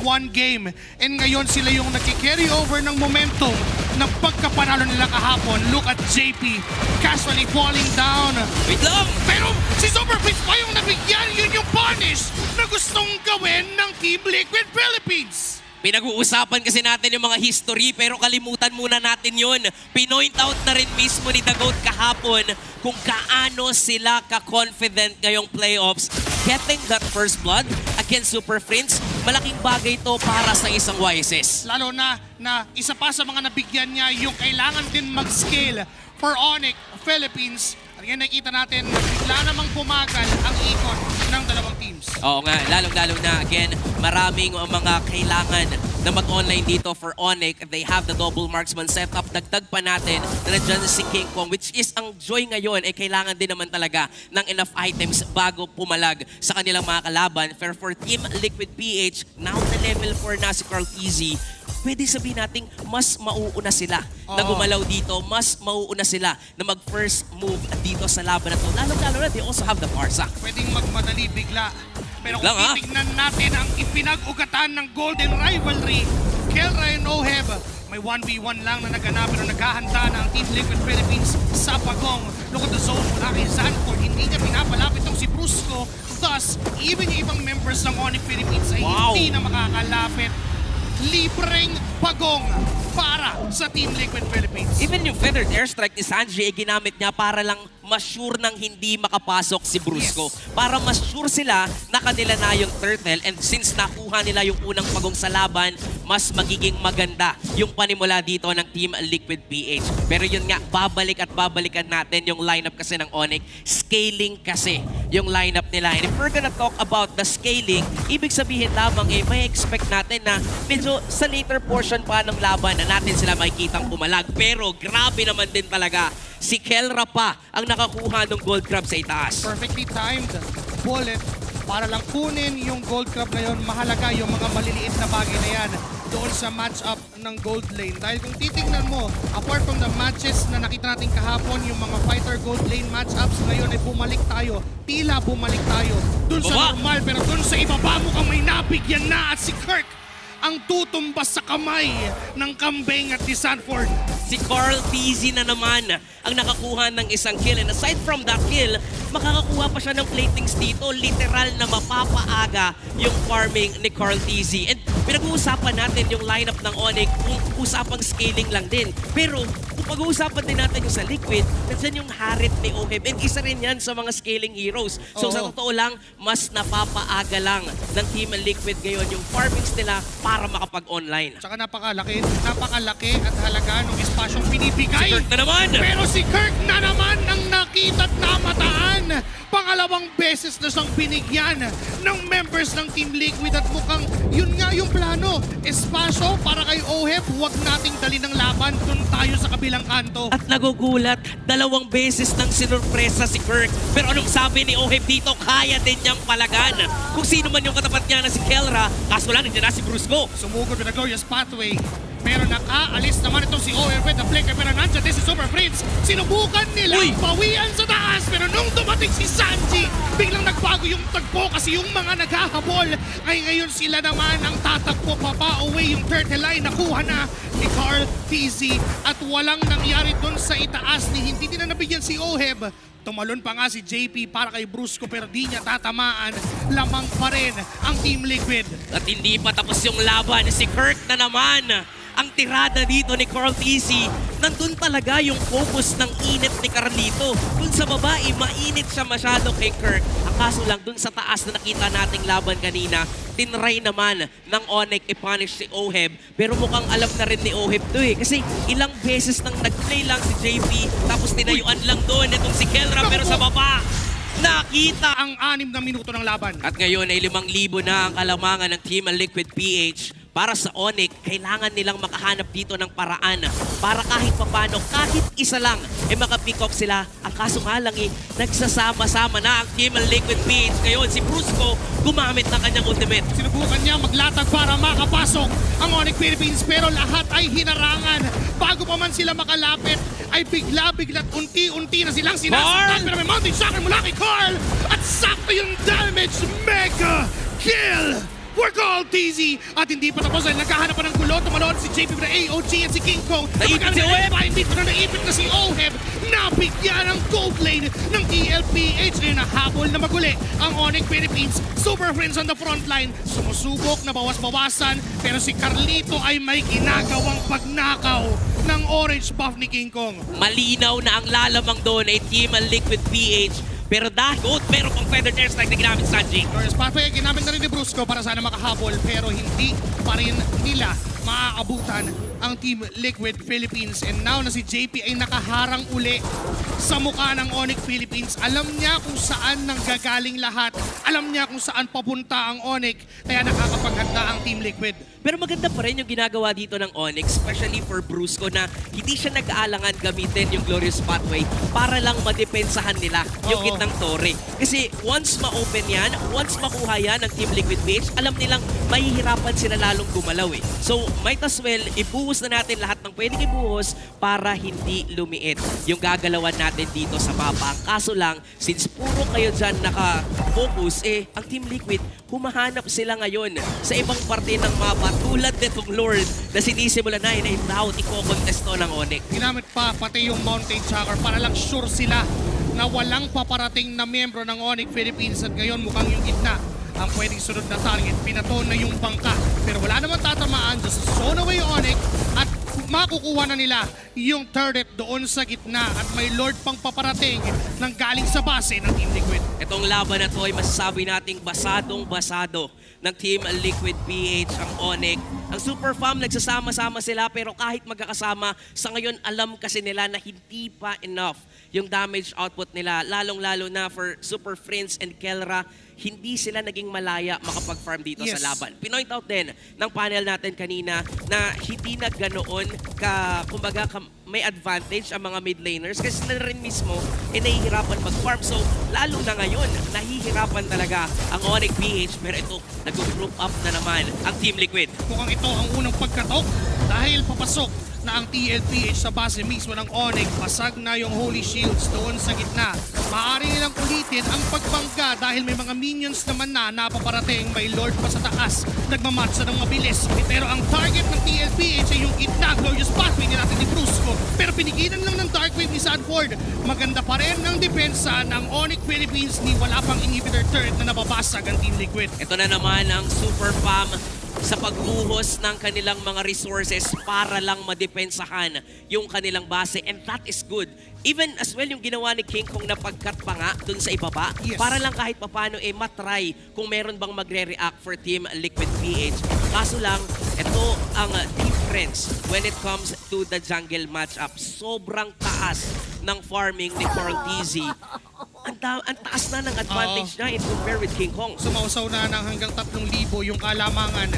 one game. And ngayon sila yung nagki-carry over ng momentum ng pagkapanalo nila kahapon. Look at JP casually falling down. Wait lang! Pero si Super Prince pa yung nabigyan. Yun yung punish na gustong gawin ng Team Liquid Philippines. Pinag-uusapan kasi natin yung mga history pero kalimutan muna natin yun. Pinoint out na rin mismo ni The GOAT kahapon kung kaano sila ka-confident ngayong playoffs. Getting that first blood against Super Prince, malaking bagay to para sa isang YSS. Lalo na isa pa sa mga nabigyan niya yung kailangan din mag-scale for Onyx Philippines. At ngayon nakikita natin na bigla namang bumagal ang ikot ng dalawang teams. Oo nga, lalong-lalo na again, maraming mga kailangan na mag-online dito for Onyx. They have the double marksman setup. Dagdag pa natin na nandiyan si King Kong, which is ang joy ngayon, kailangan din naman talaga ng enough items bago pumalag sa kanilang mga kalaban. Pero for Team Liquid PH, now na level 4 na si Carl Easy, pwede sabihin nating mas mauuna sila na gumalaw dito, mas mauuna sila na mag-first move dito sa laban na to. Lalo-lalo na, they also have the Parsa. Pwedeng magmadali bigla. Pero kung Biglang, titignan natin ang ipinag-ugatan ng Golden Rivalry, Kelra and Oheb, may 1v1 lang na naganap pero naghahanda na ang Team Liquid Philippines sa pagong. Look at the zone mula kay Zanford. Hindi niya pinapalapit tong si Brusco. Thus, even yung ibang members ng Onyx Philippines ay hindi na makakalapit. Libreng pagong para sa Team Liquid Philippines. Even yung feathered airstrike ni Sanji ay ginamit niya para lang ma-sure nang hindi makapasok si Brusco. Yes. Para ma-sure sila na kanila na yung turtle, and since nakuha nila yung unang pagong sa laban, mas magiging maganda yung panimula dito ng Team Liquid PH. Pero yun nga, babalik at babalikan natin yung lineup kasi ng Onyx. Scaling kasi yung lineup nila. And if we're gonna talk about the scaling, ibig sabihin lamang may expect natin na medyo sa later portion pa ng laban na natin sila makikitang pumalag. Pero grabe naman din talaga, si Kelra pa ang nakakuha ng gold crab sa itaas. Perfectly timed bullet para lang kunin yung gold crab ngayon. Mahalaga yung mga maliliit na bagay na yan doon sa match-up ng gold lane. Dahil kung titignan mo, apart from the matches na nakita natin kahapon, yung mga fighter gold lane match-ups ngayon ay bumalik tayo. Tila bumalik tayo doon sa normal, pero doon sa ibaba mo kang may nabigyan na at si Kirk ang tutumbas sa kamay ng kambing at ni Sanford. Si Carl Tizzy na naman ang nakakuha ng isang kill. And aside from that kill, makakakuha pa siya ng platings dito. Literal na mapapaaga yung farming ni Carl Tizzy. And pinag-uusapan natin yung lineup ng Onyx kung usapang scaling lang din. Pero kung pag-uusapan din natin yung sa Liquid, nandiyan yung Harit ni Oheb. And isa rin yan sa mga scaling heroes. So sa totoo lang, mas napapaaga lang ng Team Liquid ngayon yung farmings nila para makapag-online. Tsaka napakalaki at halaga ng espasyong pinibigay. Si Kirk na naman! Pero si Kirk na naman ang nakita at namataan. Pangalawang beses na siyang binigyan ng members ng Team Liquid at mukhang yun nga yung plano. Espasyo para kay Oheb, huwag nating dali ng laban. Doon tayo sa kabilang kanto. At nagugulat, 2 beses nang sinurpresa si Kirk. Pero anong sabi ni Oheb dito, kaya din niyang palagan. Kung sino man yung katapat niya na si Kelra, kaso lang nandiyan na si Brusco. Sumugod with a glorious pathway. Pero nakaalis naman itong si Oheb with the flick. Pero nandiyan din si Super Prince. Sinubukan nilang pawian sa taas. Pero nung dumating si Sanji, biglang nagbago yung tagpo kasi yung mga naghahabol ay ngayon sila naman ang tatakbo pa away. Yung turtle line nakuha na ni Carl Tizzy at walang nangyari dun sa itaas ni hindi din na nabigyan si Oheb. Tumalon pa nga si JP para kay Brusco pero di niya tatamaan. Lamang pa rin ang Team Liquid. At hindi pa tapos yung laban, si Kirk na naman. Ang tirada dito ni Carl Tizzy, nandun talaga yung focus ng init ni Carlito. Dun sa baba, mainit siya masyado kay Kirk. Ang kaso lang, dun sa taas na nakita nating laban kanina, tinry naman ng Onyx i-punish si Oheb. Pero mukhang alam na rin ni Oheb to Kasi ilang beses nang nag-play lang si JP, tapos tinayuan lang doon itong si Kelra. Pero sa baba, nakita ang 6 na minuto ng laban. At ngayon ay 5,000 na ang kalamangan ng Team Liquid PH. Para sa Onyx, kailangan nilang makahanap dito ng paraan para kahit papano, kahit isa lang, maka-pick off sila. Ang kaso nga lang nagsasama-sama na ang Team Liquid PH. Ngayon, si Brusco gumamit ng kanyang ultimate. Sinubukan niya maglatag para makapasok ang Onyx Philippines pero lahat ay hinarangan. Bago pa man sila makalapit, ay bigla-bigla't unti-unti na silang sinasaktan. Pero may mountain shocker mula kay Carl at sakto yung damage. Mega kill! for Carl TZ. At hindi pa tapos dahil naghahanap pa ng gulo. Tumalon si JP na AOG at si King Kong. Naipit si Oheb. Hindi pa na naipit na si Oheb. Nabigyan ng gold lane ng TLPH. Ngayon nahabol na maguli ang Onyx Philippines. Super Friends on the front line. Sumusubok na bawas-bawasan. Pero si Carlito ay may ginagawang pagnakaw ng orange buff ni King Kong. Malinaw na ang lalamang doon ay Team Liquid PH. Pero dahil meron pang feathered airstrike na ginamit Sanji. Glorious Pathway, ginamit na rin ni Brusco para sana makahabol pero hindi pa rin nila maaabutan ang Team Liquid Philippines. And now na si JP ay nakaharang uli sa mukha ng Onyx Philippines. Alam niya kung saan nanggagaling lahat. Alam niya kung saan papunta ang Onyx. Kaya nakakapaghanda ang Team Liquid. Pero maganda pa rin yung ginagawa dito ng Onyx, especially for Brusco na hindi siya nag-aalangan gamitin yung Glorious Pathway para lang madepensahan nila yung Oo. gitnang torre. Kasi once ma-open yan, once makuha yan ng Team Liquid PH, alam nilang mahihirapan sila lalong gumalaw eh. So might as well, ibuhos na natin lahat ng pwedeng ibuhos para hindi lumiit yung gagalawan natin dito sa mapa. Ang kaso lang, since puro kayo dyan naka-focus, ang Team Liquid, humahanap sila ngayon sa ibang parte ng mapa tulad nitong Lord na sinisimula na doubt i-contest to ng Onyx. Ginamit pa pati yung Mountain Chakra para lang sure sila na walang paparating na miyembro ng Onyx Philippines at ngayon mukhang yung gitna ang pwedeng sunod na target. Pinato na yung bangka pero wala naman tatamaan, just zone away yung Onyx at makukuha na nila yung turret doon sa gitna at may Lord pang paparating ng galing sa base ng Team Liquid. Itong laban na to ay masasabi nating basadong-basado ng Team Liquid PH ang Onyx. Ang Super Fam, nagsasama-sama sila pero kahit magkakasama, sa ngayon alam kasi nila na hindi pa enough yung damage output nila. Lalong-lalo na for Super Friends and Kelra, hindi sila naging malaya makapag-farm dito Yes. sa laban. Pinoint out din ng panel natin kanina na hindi na ganoon kumbaga may advantage ang mga mid laners kasi sila rin mismo nahihirapan mag-farm. So, lalo na ngayon, nahihirapan talaga ang Onyx PH. Pero ito, nag-group up na naman ang Team Liquid. Mukhang ito ang unang pagkatok dahil papasok na ang TLPH sa base mismo ng Onyx. Pasag na yung Holy Shields doon sa gitna. Maaari nilang ulitin ang pagbangga dahil may mga minions naman na napaparating. May Lord pa sa taas. Nagmamatsa ng mabilis. Pero ang target ng TLPH ay yung gitna. Glorious Pathway ni natin ni Brusco. Pero pinigilan lang ng Dark Wave ni Sanford. Maganda pa rin ang depensa ng Onyx Philippines ni wala pang inhibitor turret na nababasag ang Team Liquid. Ito na naman ang Super Fam sa pagbuhos ng kanilang mga resources para lang madepensahan yung kanilang base, and that is good. Even as well yung ginawa ni King Kong na pagkat pa nga dun sa ibaba, Yes. para lang kahit papano matry kung meron bang magre-react for Team Liquid PH. Kaso lang, ito ang difference when it comes to the jungle matchup. Sobrang taas ng farming ni Carl TZ. Ang taas na ng advantage niya in compare with King Kong. Sumausaw na ng hanggang 3,000 yung kalamangan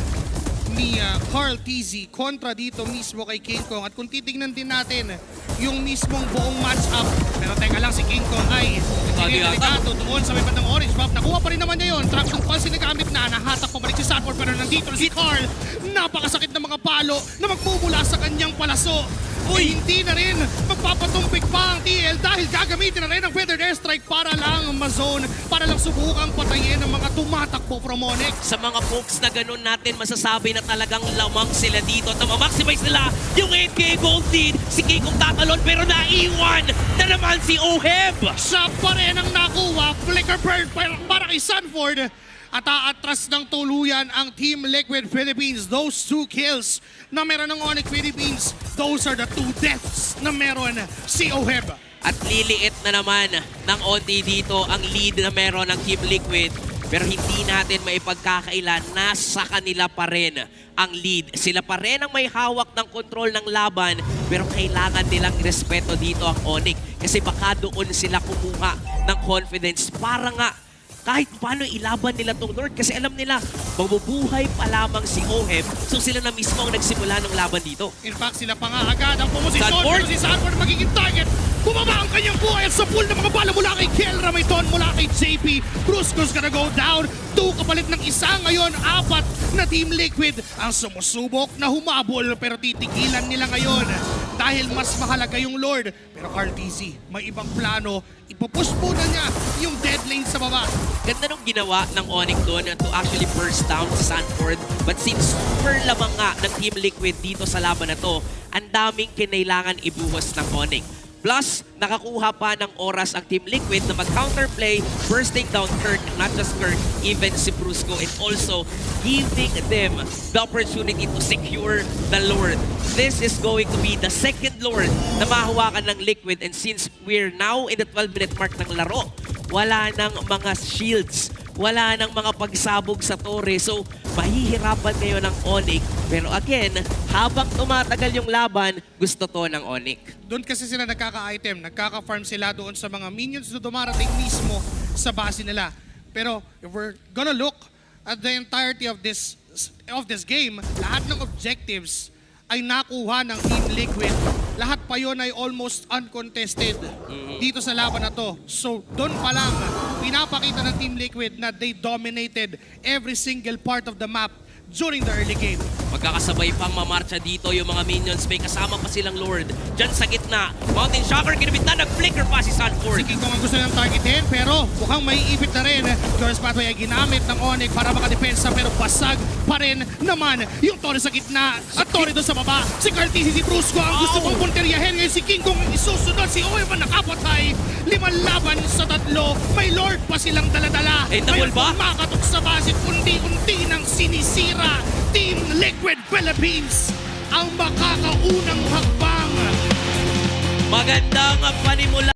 ni Carl TZ kontra dito mismo kay King Kong. At kung titignan din natin yung mismong buong match-up, pero teka lang, si King Kong ay delikado doon sa may bandang orange buff. Nakuha pa rin naman niya yun. Traction pulse nagamit na. Nahatak pa balik si Sanford pero nandito si Carl. Napakasakit ng mga palo na magmumula sa kanyang palaso. Uy, hindi na rin magpapatumpik pa ang TL dahil gagamitin na rin ang feathered airstrike para lang ma-zone, para lang subukang patayin ang mga tumatakbo from Onyx. Sa mga folks na ganun natin, masasabi na talagang lamang sila dito at ma-maximize nila yung 8K gold lead. Si Kikong tatalon pero naiwan na naman si Oheb. Siya pa rin ang nakuha, flicker burn para kay Sanford. At aatras ng tuluyan ang Team Liquid Philippines. Those 2 kills na meron ng Onyx Philippines, those are the 2 deaths na meron si Oheb. At liliit na naman ng onti dito ang lead na meron ng Team Liquid. Pero hindi natin maipagkakailan, nasa kanila pa rin ang lead. Sila pa rin ang may hawak ng kontrol ng laban, pero kailangan nilang respeto dito ang Onyx. Kasi baka doon sila kumuha ng confidence para nga kahit paano ilaban nila tong Lord kasi alam nila, mabubuhay pa lamang si Oheb, so sila na mismo ang nagsimula ng laban dito. In fact, sila pa nga agad ang pumosisyon. Sanford! Pero si Sanford magiging target. Bumaba ang kanyang buhay at sa pool ng mga bala mula kay Kelra, may ton mula kay JP. Brusco's gonna go down. 2 kapalit ng isa, ngayon 4 na Team Liquid ang sumusubok na humabol pero titigilan nila ngayon dahil mas mahalaga yung Lord. Pero RTZ, may ibang plano. Ipupush muna niya yung dead lane sa baba. Ganda nung ginawa ng Onyx doon to actually burst down sa Sanford. But since super lamang nga ng Team Liquid dito sa laban na to, ang daming kinailangan ibuhos ng Onyx. Plus, nakakuha pa ng oras ang Team Liquid na mag-counterplay, bursting down Kirk, not just Kirk, even si Brusco, and also giving them the opportunity to secure the Lord. This is going to be the second Lord na mahawakan ng Liquid, and since we're now in the 12-minute mark ng laro, wala nang mga shields, wala nang mga pagsabog sa torre. So, mahihirapan ngayon ng Onyx. Pero again, habang tumatagal yung laban, gusto to ng Onyx. Doon kasi sila nagkaka-item, nagkaka-farm sila doon sa mga minions na dumarating mismo sa base nila. Pero if we're gonna look at the entirety of this game, lahat ng objectives ay nakuha ng Team Liquid. Lahat pa yun ay almost uncontested dito sa laban na to. So doon pa lang, pinapakita ng Team Liquid na they dominated every single part of the map during the early game. Magkakasabay pang mamarcha dito yung mga minions. May kasama pa silang Lord. Diyan sa gitna, Mountain Shocker kinabit na, nag-flicker pa si Sanford. Si King Kong ang gusto niyang targetin, pero mukhang may ipit na rin. Joris Pathway ay ginamit ng Onyx para makadepensa, pero basag pa rin naman yung Torre sa gitna at Torre doon sa baba. Si Cartesi, si Brusco ang gusto pang punteriyahin. Ngayon si King Kong ang isusunod. Si Oevan nakapatay. 5 laban sa 3. May Lord pa silang daladala. Eh, double ba? Makatok sa base, unti-unti nang sinisira. Team Liquid Philippines ang makakaunang hakbang. Magandang panimula.